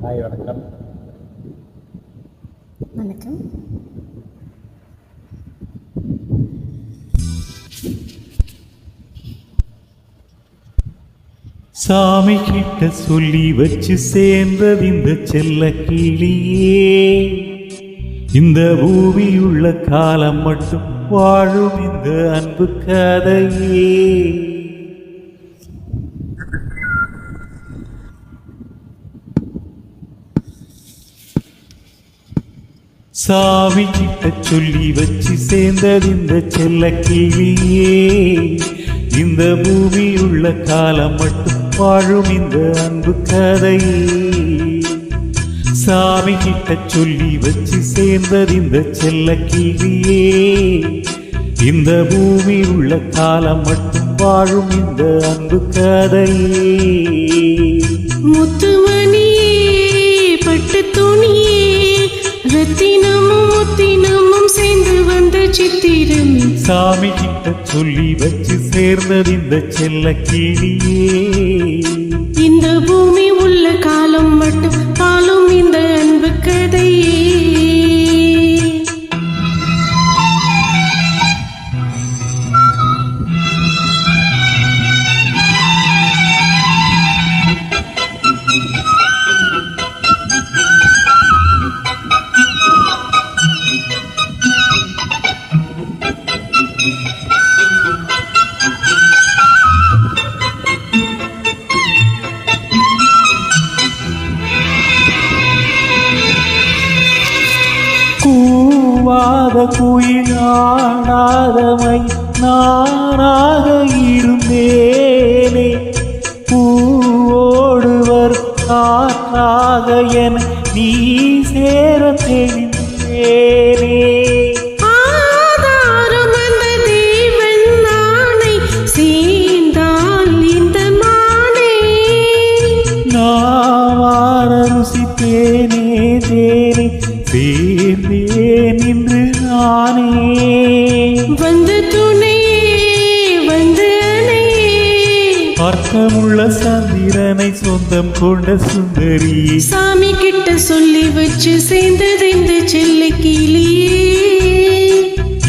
Hi, வணக்கம். வணக்கம். சாமி கிட்ட சொல்லி வச்சு சேர்ந்தது இந்த செல்ல கிளியே, இந்த பூமியுள்ள காலம் மட்டும் வாழும் இந்த அன்பு கதையே. சாமி கிட்ட சொல்லி வச்சு சேர்ந்தது இந்த செல்ல கிளியே, இந்த பூமியுள்ள காலம் மட்டும் வாழும் இந்த அன்பு கதையே. சாமி கிட்ட சொல்லி வச்சு சேர்ந்தது இந்த செல்ல கிளியே, இந்த பூமியுள்ள காலம் மட்டும் வாழும் இந்த அன்பு கதையே. முத்துமணியே, பட்டு துணியே, ரத்தினமும் முத்தினமும் சேர்ந்து வந்த சித்திரமே. சாமி கிட்ட சொல்லி வச்சு சேர்ந்தது இந்த செல்ல கிளியே, இந்த பூமி உள்ள காலம் மட்டும் பாலும் இந்த அன்பு கதையே. கூவாத குயிலாடாதமை நானாக இருந்தேனே, பூவோடுவர் காற்றாக என நீ சேர தெரிந்தேனே. ஆதாரம் அந்த தேவன் நானை சேர்ந்தால் இந்த மானே, நான் ருசித்தேனே தேனே, சேர்ந்தேன் இன்று நானே. வந்து துணையே, வந்து அணையே, அர்த்தமுள்ள சந்திரனை சொந்தம் கொண்ட சுந்தரியே. சாமி கிட்ட சொல்லி வச்சு சேர்ந்தது இந்த செல்ல கிளியே,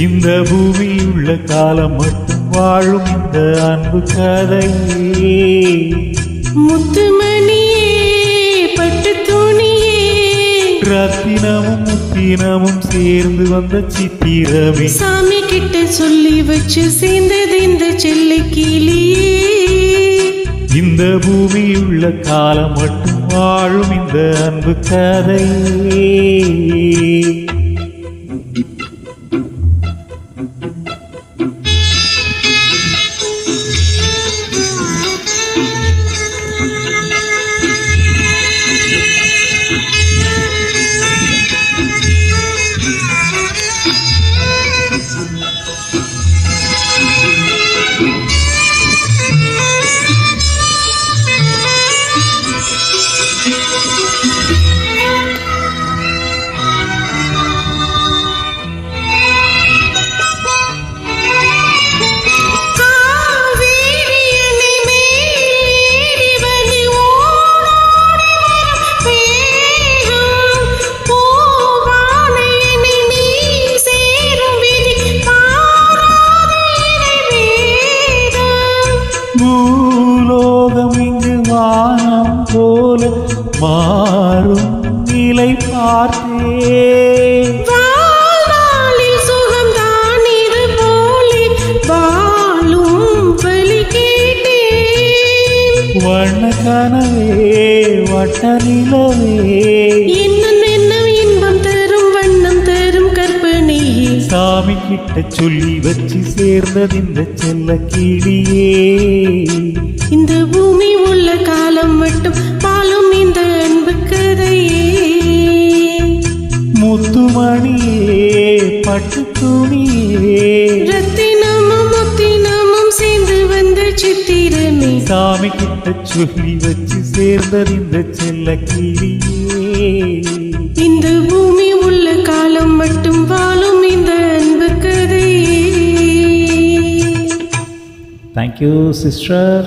இந்த பூமியுள்ள காலம் மட்டும் வாழும் இந்த அன்பு கதையே. முத்துமணியே, பட்டு துணியே, ரத்தினமும் முத்தினமும் சேர்ந்து வந்த சித்திரமே. சாமி கிட்ட சொல்லி வச்சு சேர்ந்தது இந்த செல்ல கிளியே, இந்த பூமியுள்ள காலம் மட்டும் வாழும் இந்த அன்பு கதையே. பூலோகம் இங்கு வானம் போல மாறும் நிலை பார்த்தே, சுகம் தான் இது போலே வாழும் வழி கேட்டேன். வண்ண கனவே வட்ட நிலவே, இன்னும் இன்னும் இன்பம் தரும் வண்ணம் தரும் கற்பனையே. சாமி கிட்ட சொல்லி வச்சு சேர்ந்தது இந்த செல்ல கிளியே, இந்த பூமி உள்ள காலம் மட்டும் பாலும் இந்த அன்பு கதையே. முத்துமணியே, பட்டு துணியே, ரத்தினமும் முத்தினமும் சேர்ந்து வந்த சித்திரமே. சாமி கிட்ட சொல்லி வச்சு சேர்ந்தது இந்த செல்ல கிளியே, இந்த பூமி உள்ள காலம் மட்டும் வாழும் இந்த அன்பு கதையே. Thank you sister.